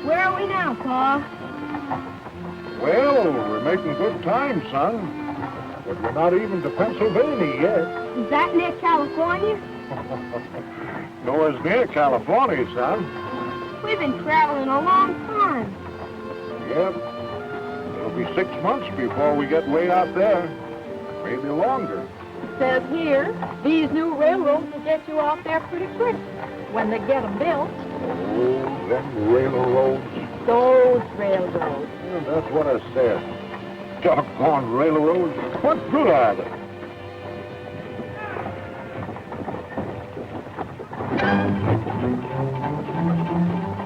Where are we now, Pa? Well, we're making good time, son. But we're not even to Pennsylvania yet. Is that near California? Nowhere's near California, son. We've been traveling a long time. Yep. It'll be 6 months before we get way out there. Maybe longer. It says here, these new railroads will get you off there pretty quick when they get them built. Oh, them railroads. Those railroads. Yeah, that's what I said. Doggone railroads. What good are they?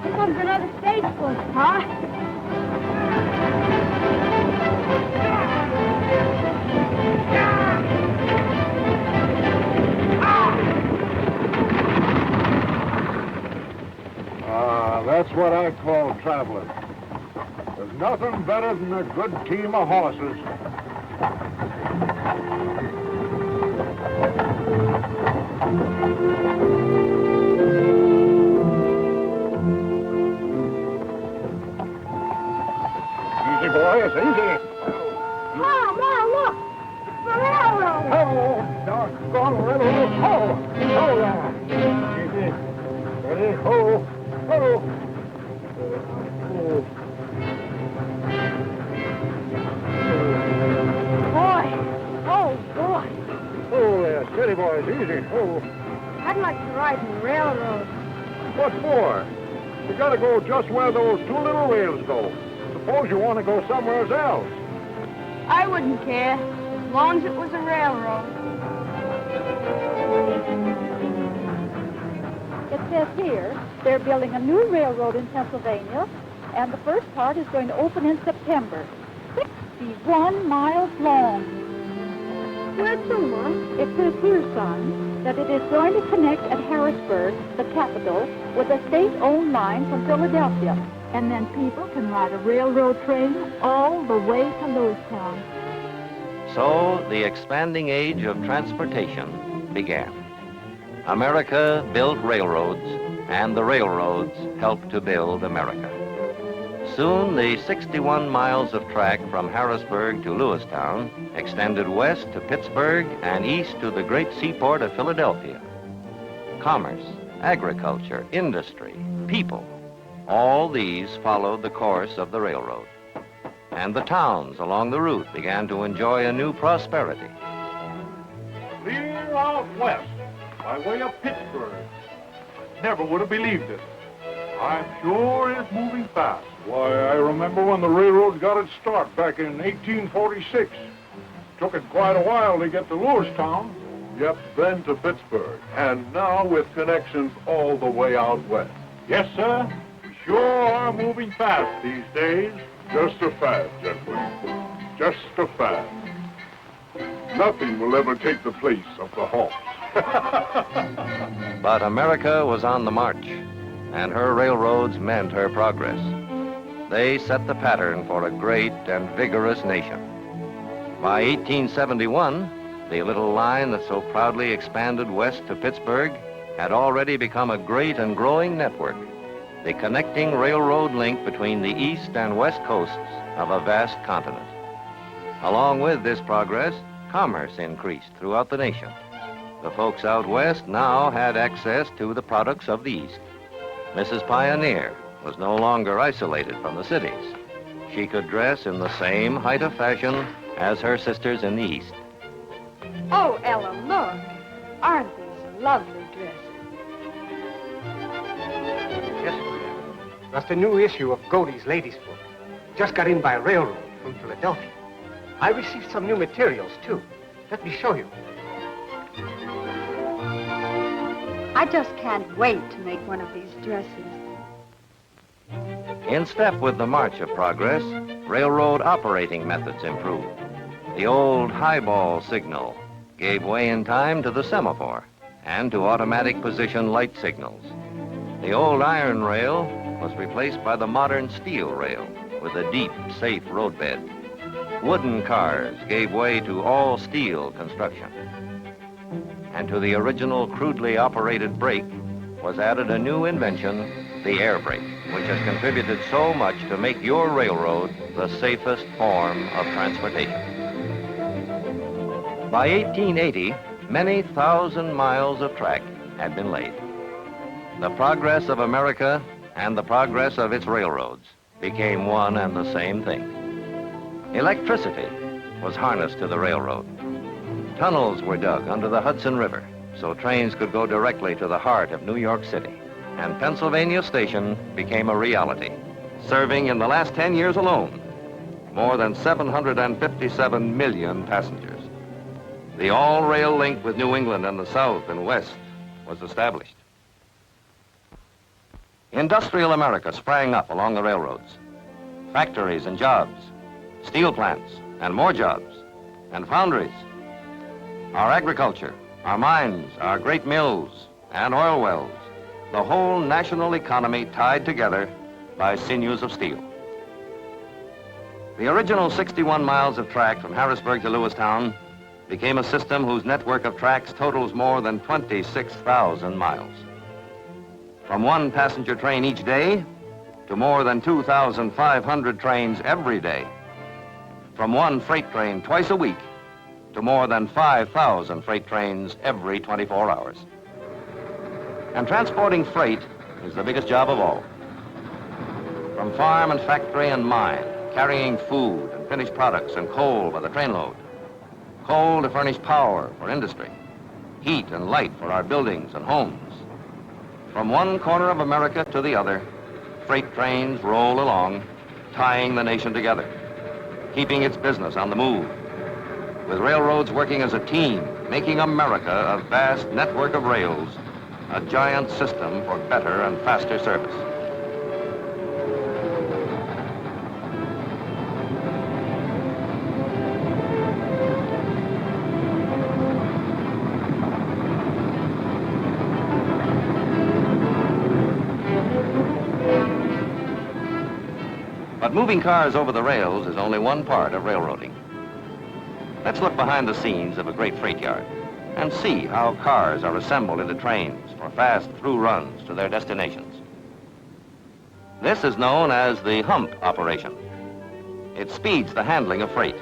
Here comes another stagecoach, Pa. That's what I call traveling. There's nothing better than a good team of horses. Easy, boys, easy. Ma, look! The railroad! Oh, doggone railroad. Oh, there. Easy. Ready? Oh. Boy! Oh, there. Steady, boys. Easy. Oh. I'd like to ride in the railroad. What for? You gotta go just where those two little rails go. Suppose you want to go somewhere else. I wouldn't care, as long as it was a railroad. It says here they're building a new railroad in Pennsylvania, and the first part is going to open in September. 61 miles long. Where to, Ma? It says here, son, that it is going to connect at Harrisburg, the capital, with a state-owned line from Philadelphia. And then people can ride a railroad train all the way to Lewistown. So the expanding age of transportation began. America built railroads, and the railroads helped to build America. Soon, the 61 miles of track from Harrisburg to Lewistown extended west to Pittsburgh and east to the great seaport of Philadelphia. Commerce, agriculture, industry, people, all these followed the course of the railroad. And the towns along the route began to enjoy a new prosperity. Clear out west, by way of Pittsburgh. Never would have believed it. I'm sure it's moving fast. Why, I remember when the railroad got its start back in 1846. Took it quite a while to get to Lewistown. Yep, then to Pittsburgh. And now with connections all the way out west. Yes, sir. We sure are moving fast these days. Just a fad, gentlemen. Just a fad. Nothing will ever take the place of the horse. But America was on the march, and her railroads meant her progress. They set the pattern for a great and vigorous nation. By 1871, the little line that so proudly expanded west to Pittsburgh had already become a great and growing network, the connecting railroad link between the east and west coasts of a vast continent. Along with this progress, commerce increased throughout the nation. The folks out west now had access to the products of the east. Mrs. Pioneer was no longer isolated from the cities. She could dress in the same height of fashion as her sisters in the east. Oh, Ella, look. Aren't these lovely dresses? Yes, ma'am. That's the new issue of Godey's Ladies' Book. Just got in by railroad from Philadelphia. I received some new materials, too. Let me show you. I just can't wait to make one of these dresses. In step with the march of progress, railroad operating methods improved. The old highball signal gave way in time to the semaphore and to automatic position light signals. The old iron rail was replaced by the modern steel rail with a deep, safe roadbed. Wooden cars gave way to all steel construction. and to the original crudely operated brake was added a new invention, the air brake, which has contributed so much to make your railroad the safest form of transportation. By 1880, many thousand miles of track had been laid. The progress of America and the progress of its railroads became one and the same thing. Electricity was harnessed to the railroad. Tunnels were dug under the Hudson River so trains could go directly to the heart of New York City. And Pennsylvania Station became a reality, serving in the last 10 years alone more than 757 million passengers. The all-rail link with New England and the South and West was established. Industrial America sprang up along the railroads. Factories and jobs, steel plants and more jobs, and foundries. Our agriculture, our mines, our great mills, and oil wells, the whole national economy tied together by sinews of steel. The original 61 miles of track from Harrisburg to Lewistown became a system whose network of tracks totals more than 26,000 miles. From one passenger train each day to more than 2,500 trains every day. From one freight train twice a week to more than 5,000 freight trains every 24 hours. And transporting freight is the biggest job of all. From farm and factory and mine, carrying food and finished products and coal by the trainload. Coal to furnish power for industry, heat and light for our buildings and homes. From one corner of America to the other, freight trains roll along, tying the nation together, keeping its business on the move, with railroads working as a team, making America a vast network of rails, a giant system for better and faster service. But moving cars over the rails is only one part of railroading. Let's look behind the scenes of a great freight yard and see how cars are assembled into trains for fast through runs to their destinations. This is known as the hump operation. It speeds the handling of freight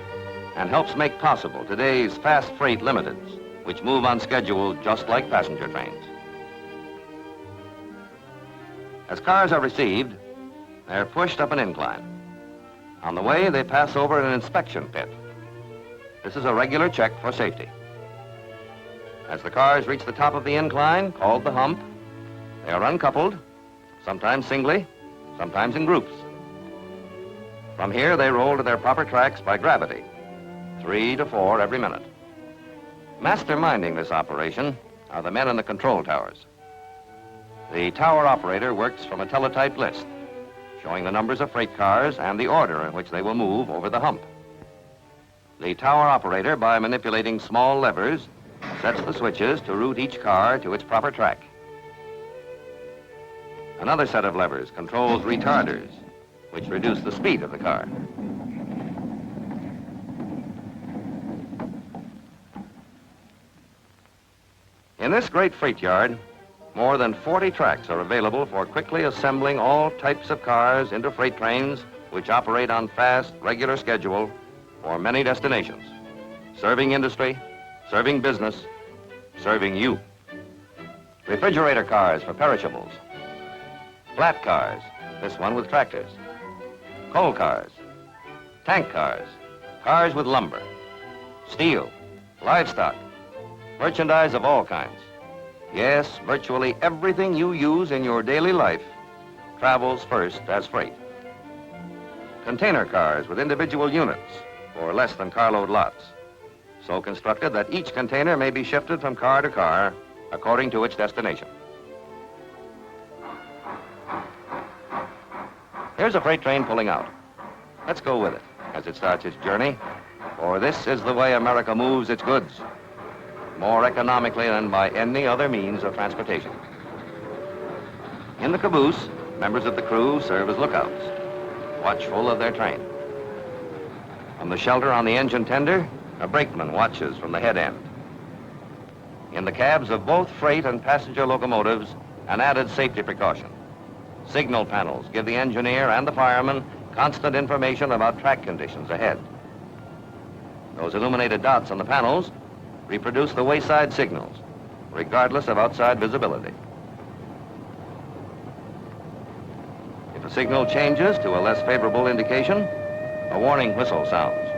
and helps make possible today's fast freight limiteds, which move on schedule just like passenger trains. As cars are received, they're pushed up an incline. On the way, they pass over an inspection pit. This is a regular check for safety. As the cars reach the top of the incline, called the hump, they are uncoupled, sometimes singly, sometimes in groups. From here, they roll to their proper tracks by gravity, 3 to 4 every minute. Masterminding this operation are the men in the control towers. The tower operator works from a teletype list, showing the numbers of freight cars and the order in which they will move over the hump. The tower operator, by manipulating small levers, sets the switches to route each car to its proper track. Another set of levers controls retarders, which reduce the speed of the car. In this great freight yard, more than 40 tracks are available for quickly assembling all types of cars into freight trains which operate on fast, regular schedule for many destinations, serving industry, serving business, serving you. Refrigerator cars for perishables, flat cars, this one with tractors, coal cars, tank cars, cars with lumber, steel, livestock, merchandise of all kinds. Yes, virtually everything you use in your daily life travels first as freight. Container cars with individual units for less than carload lots, so constructed that each container may be shifted from car to car according to its destination. Here's a freight train pulling out. Let's go with it as it starts its journey, for this is the way America moves its goods, more economically than by any other means of transportation. In the caboose, members of the crew serve as lookouts, watchful of their train. From the shelter on the engine tender, a brakeman watches from the head end. In the cabs of both freight and passenger locomotives, an added safety precaution. Signal panels give the engineer and the fireman constant information about track conditions ahead. Those illuminated dots on the panels reproduce the wayside signals, regardless of outside visibility. If a signal changes to a less favorable indication, a warning whistle sounds,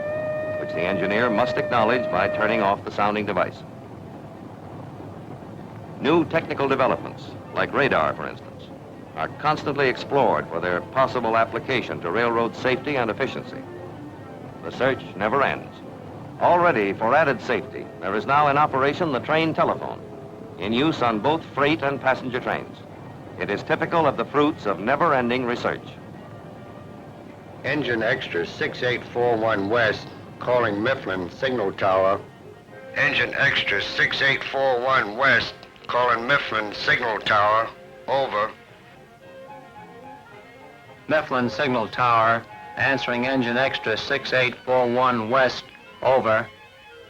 which the engineer must acknowledge by turning off the sounding device. New technical developments, like radar, for instance, are constantly explored for their possible application to railroad safety and efficiency. The search never ends. Already, for added safety, there is now in operation the train telephone, in use on both freight and passenger trains. It is typical of the fruits of never-ending research. Engine Extra 6841 West, calling Mifflin Signal Tower. Engine Extra 6841 West, calling Mifflin Signal Tower. Over. Mifflin Signal Tower, answering Engine Extra 6841 West. Over.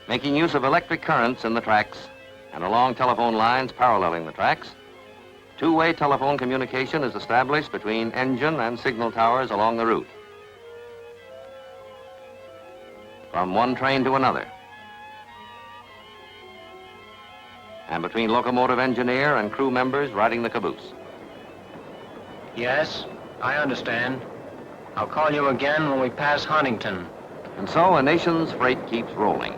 Making use of electric currents in the tracks and along telephone lines paralleling the tracks, two-way telephone communication is established between engine and signal towers along the route. From one train to another. And between locomotive engineer and crew members riding the caboose. Yes, I understand. I'll call you again when we pass Huntington. And so a nation's freight keeps rolling,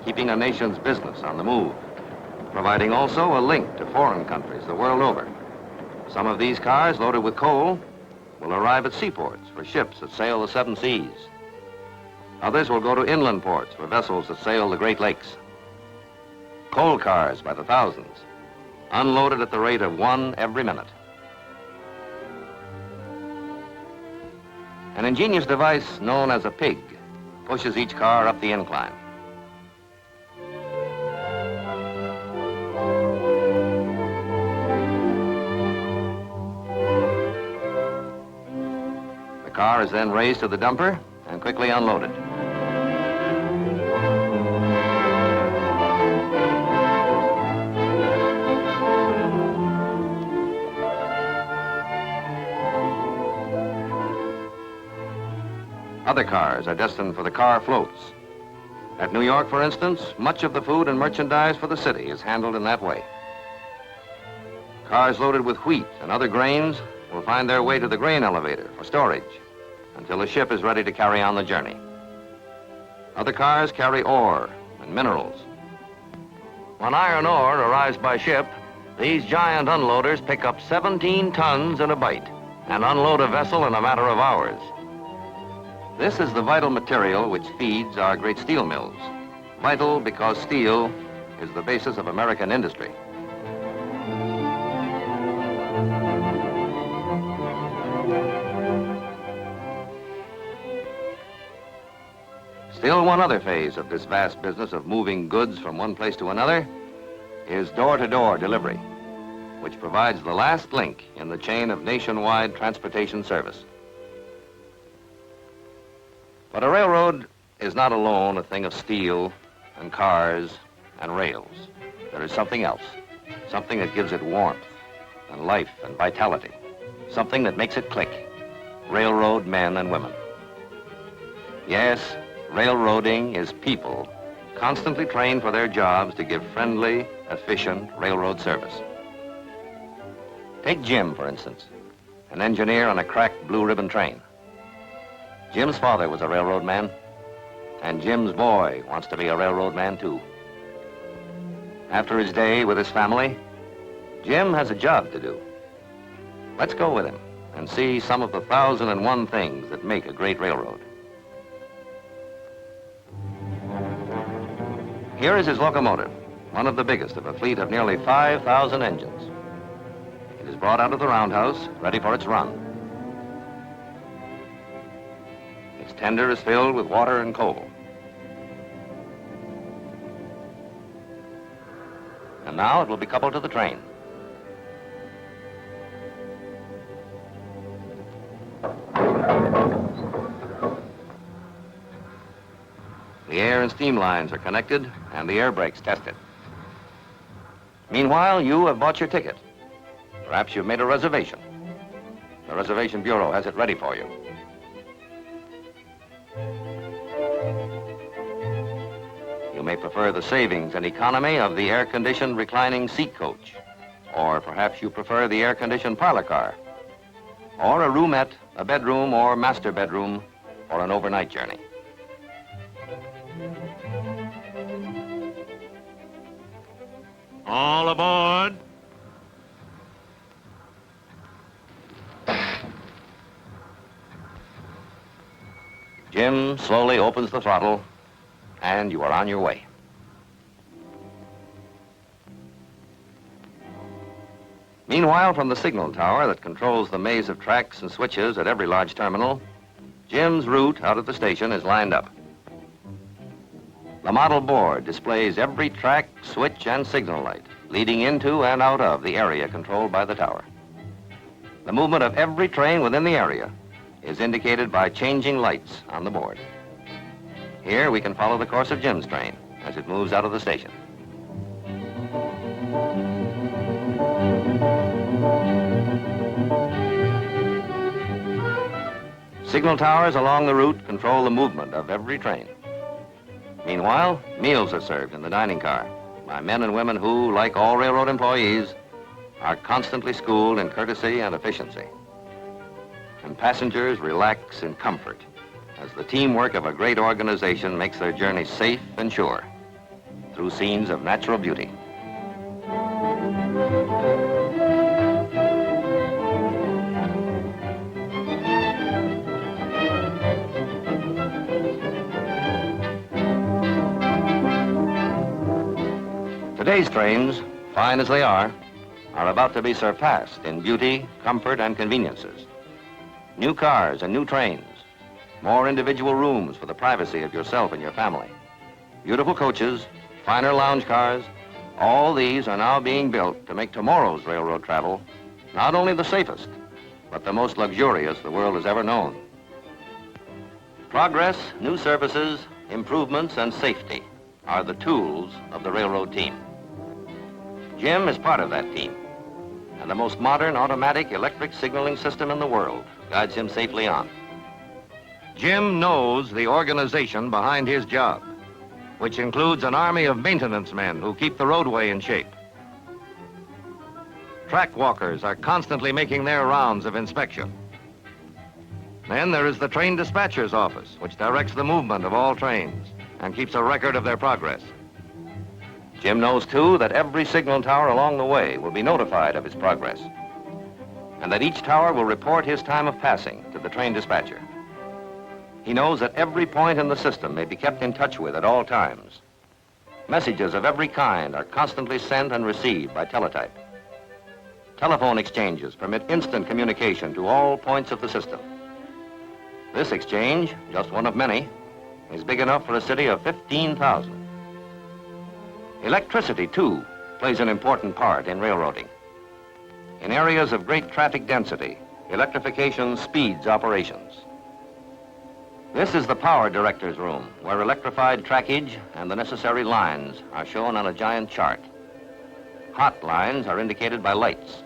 keeping a nation's business on the move, providing also a link to foreign countries the world over. Some of these cars loaded with coal will arrive at seaports for ships that sail the 7 seas. Others will go to inland ports for vessels that sail the Great Lakes. Coal cars by the thousands, unloaded at the rate of 1 every minute. An ingenious device known as a pig pushes each car up the incline. The car is then raised to the dumper and quickly unloaded. Other cars are destined for the car floats. At New York, for instance, much of the food and merchandise for the city is handled in that way. Cars loaded with wheat and other grains will find their way to the grain elevator for storage until the ship is ready to carry on the journey. Other cars carry ore and minerals. When iron ore arrives by ship, these giant unloaders pick up 17 tons in a bite and unload a vessel in a matter of hours. This is the vital material which feeds our great steel mills. Vital because steel is the basis of American industry. Still one other phase of this vast business of moving goods from one place to another is door-to-door delivery, which provides the last link in the chain of nationwide transportation service. But a railroad is not alone a thing of steel and cars and rails. There is something else, something that gives it warmth and life and vitality, something that makes it click. Railroad men and women. Yes, railroading is people constantly trained for their jobs to give friendly, efficient railroad service. Take Jim, for instance, an engineer on a cracked blue ribbon train. Jim's father was a railroad man, and Jim's boy wants to be a railroad man too. After his day with his family, Jim has a job to do. Let's go with him and see some of the 1,001 things that make a great railroad. Here is his locomotive, one of the biggest of a fleet of nearly 5,000 engines. It is brought out of the roundhouse, ready for its run. Its tender is filled with water and coal. And now it will be coupled to the train. The air and steam lines are connected and the air brakes tested. Meanwhile, you have bought your ticket. Perhaps you've made a reservation. The Reservation Bureau has it ready for you. You may prefer the savings and economy of the air-conditioned reclining seat coach. Or perhaps you prefer the air-conditioned parlor car. Or a roomette, a bedroom, or master bedroom for an overnight journey. All aboard. Jim slowly opens the throttle, and you are on your way. Meanwhile, from the signal tower that controls the maze of tracks and switches at every large terminal, Jim's route out of the station is lined up. The model board displays every track, switch, and signal light leading into and out of the area controlled by the tower. The movement of every train within the area is indicated by changing lights on the board. Here we can follow the course of Jim's train as it moves out of the station. Signal towers along the route control the movement of every train. Meanwhile, meals are served in the dining car by men and women who, like all railroad employees, are constantly schooled in courtesy and efficiency. And passengers relax in comfort as the teamwork of a great organization makes their journey safe and sure through scenes of natural beauty. Today's trains, fine as they are about to be surpassed in beauty, comfort, and conveniences. New cars and new trains, more individual rooms for the privacy of yourself and your family, beautiful coaches, finer lounge cars, all these are now being built to make tomorrow's railroad travel not only the safest, but the most luxurious the world has ever known. Progress, new services, improvements, and safety are the tools of the railroad team. Jim is part of that team, and the most modern automatic electric signaling system in the world guides him safely on. Jim knows the organization behind his job, which includes an army of maintenance men who keep the roadway in shape. Track walkers are constantly making their rounds of inspection. Then there is the train dispatcher's office, which directs the movement of all trains and keeps a record of their progress. Jim knows, too, that every signal tower along the way will be notified of its progress, and that each tower will report his time of passing to the train dispatcher. He knows that every point in the system may be kept in touch with at all times. Messages of every kind are constantly sent and received by teletype. Telephone exchanges permit instant communication to all points of the system. This exchange, just one of many, is big enough for a city of 15,000. Electricity, too, plays an important part in railroading. In areas of great traffic density, electrification speeds operations. This is the power director's room, where electrified trackage and the necessary lines are shown on a giant chart. Hot lines are indicated by lights.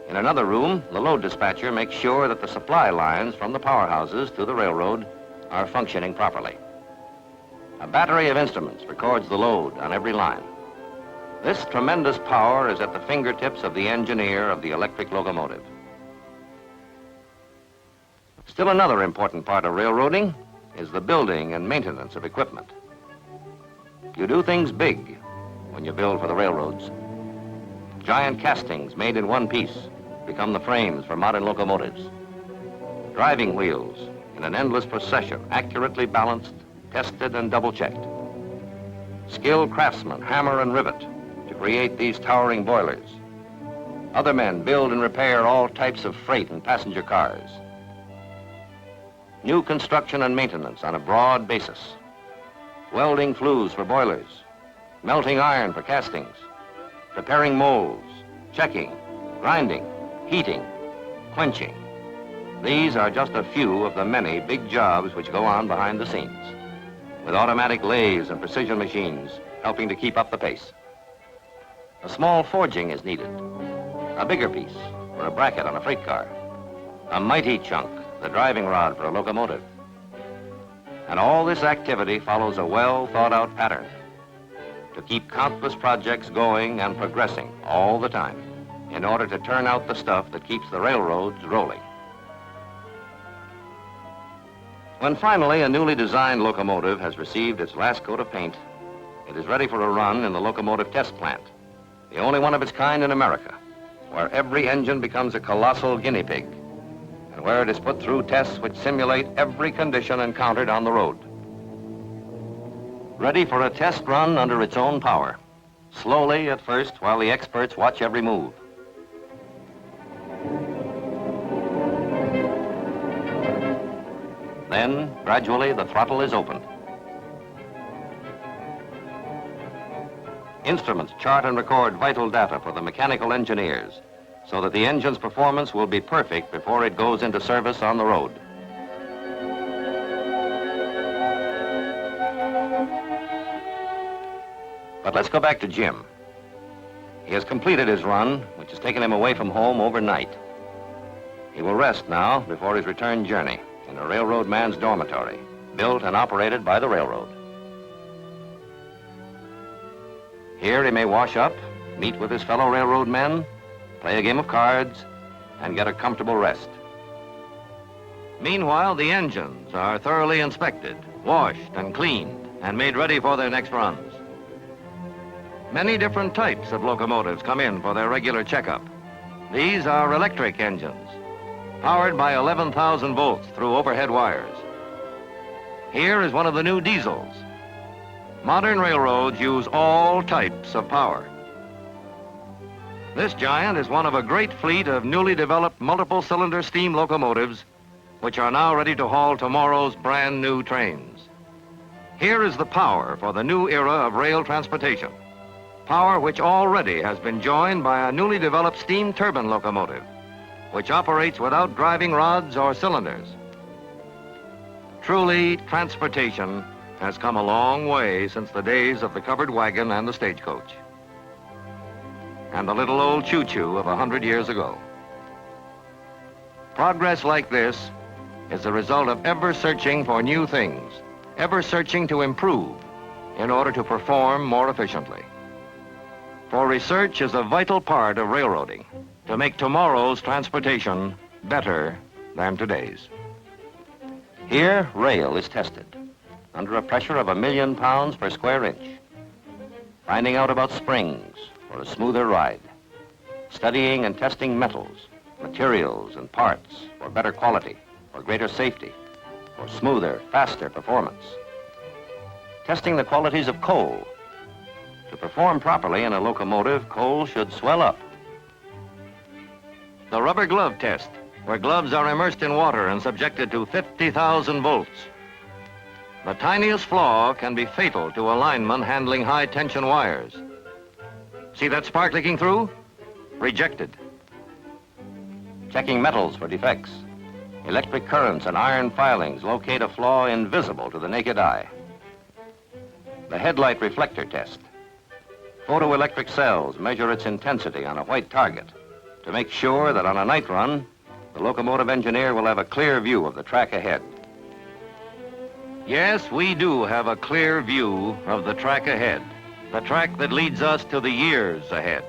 In another room, the load dispatcher makes sure that the supply lines from the powerhouses to the railroad are functioning properly. A battery of instruments records the load on every line. This tremendous power is at the fingertips of the engineer of the electric locomotive. Still another important part of railroading is the building and maintenance of equipment. You do things big when you build for the railroads. Giant castings made in one piece become the frames for modern locomotives. Driving wheels in an endless procession, accurately balanced, tested, and double-checked. Skilled craftsmen hammer and rivet to create these towering boilers. Other men build and repair all types of freight and passenger cars. New construction and maintenance on a broad basis. Welding flues for boilers, melting iron for castings, preparing molds, checking, grinding, heating, quenching. These are just a few of the many big jobs which go on behind the scenes, with automatic lathes and precision machines helping to keep up the pace. A small forging is needed. A bigger piece for a bracket on a freight car. A mighty chunk, the driving rod for a locomotive. And all this activity follows a well-thought-out pattern to keep countless projects going and progressing all the time in order to turn out the stuff that keeps the railroads rolling. When finally a newly designed locomotive has received its last coat of paint, it is ready for a run in the locomotive test plant, the only one of its kind in America, where every engine becomes a colossal guinea pig, and where it is put through tests which simulate every condition encountered on the road. Ready for a test run under its own power, slowly at first while the experts watch every move. Then, gradually, the throttle is opened. Instruments chart and record vital data for the mechanical engineers so that the engine's performance will be perfect before it goes into service on the road. But let's go back to Jim. He has completed his run, which has taken him away from home overnight. He will rest now before his return journey in a railroad man's dormitory, built and operated by the railroad. Here he may wash up, meet with his fellow railroad men, play a game of cards, and get a comfortable rest. Meanwhile, the engines are thoroughly inspected, washed and cleaned, and made ready for their next runs. Many different types of locomotives come in for their regular checkup. These are electric engines, powered by 11,000 volts through overhead wires. Here is one of the new diesels. Modern railroads use all types of power. This giant is one of a great fleet of newly developed multiple-cylinder steam locomotives, which are now ready to haul tomorrow's brand new trains. Here is the power for the new era of rail transportation. Power which already has been joined by a newly developed steam turbine locomotive, which operates without driving rods or cylinders. Truly, transportation has come a long way since the days of the covered wagon and the stagecoach, and the little old choo-choo of 100 years ago. Progress like this is the result of ever searching for new things, ever searching to improve in order to perform more efficiently. For research is a vital part of railroading to make tomorrow's transportation better than today's. Here, rail is tested under a pressure of 1,000,000 pounds per square inch, finding out about springs for a smoother ride, studying and testing metals, materials, and parts for better quality, for greater safety, for smoother, faster performance, testing the qualities of coal. To perform properly in a locomotive, coal should swell up. The rubber glove test, where gloves are immersed in water and subjected to 50,000 volts. The tiniest flaw can be fatal to a lineman handling high-tension wires. See that spark leaking through? Rejected. Checking metals for defects. Electric currents and iron filings locate a flaw invisible to the naked eye. The headlight reflector test. Photoelectric cells measure its intensity on a white target to make sure that on a night run, the locomotive engineer will have a clear view of the track ahead. Yes, we do have a clear view of the track ahead, the track that leads us to the years ahead.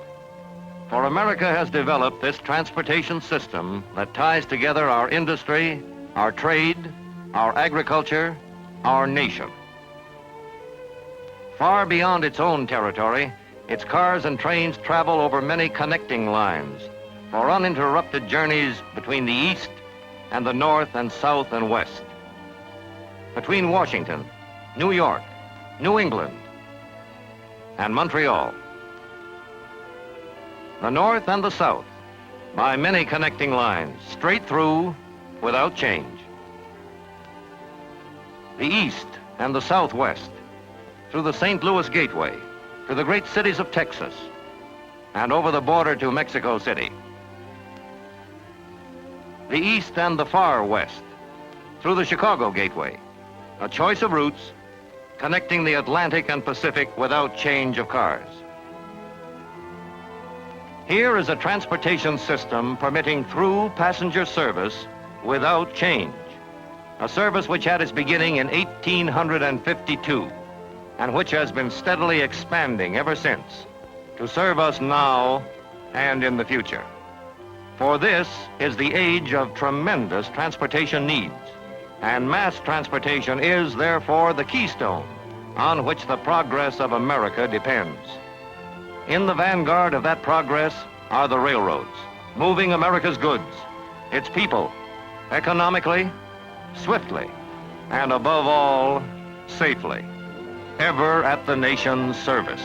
For America has developed this transportation system that ties together our industry, our trade, our agriculture, our nation. Far beyond its own territory, its cars and trains travel over many connecting lines for uninterrupted journeys between the east and the north and south and west, between Washington, New York, New England, and Montreal. The north and the south, by many connecting lines, straight through without change. The east and the southwest, through the St. Louis Gateway, to the great cities of Texas, and over the border to Mexico City. The east and the far west, through the Chicago Gateway, a choice of routes connecting the Atlantic and Pacific without change of cars. Here is a transportation system permitting through passenger service without change. A service which had its beginning in 1852 and which has been steadily expanding ever since to serve us now and in the future. For this is the age of tremendous transportation needs, and mass transportation is therefore the keystone on which the progress of America depends. In the vanguard of that progress are the railroads, moving America's goods, its people, economically, swiftly, and above all, safely, ever at the nation's service.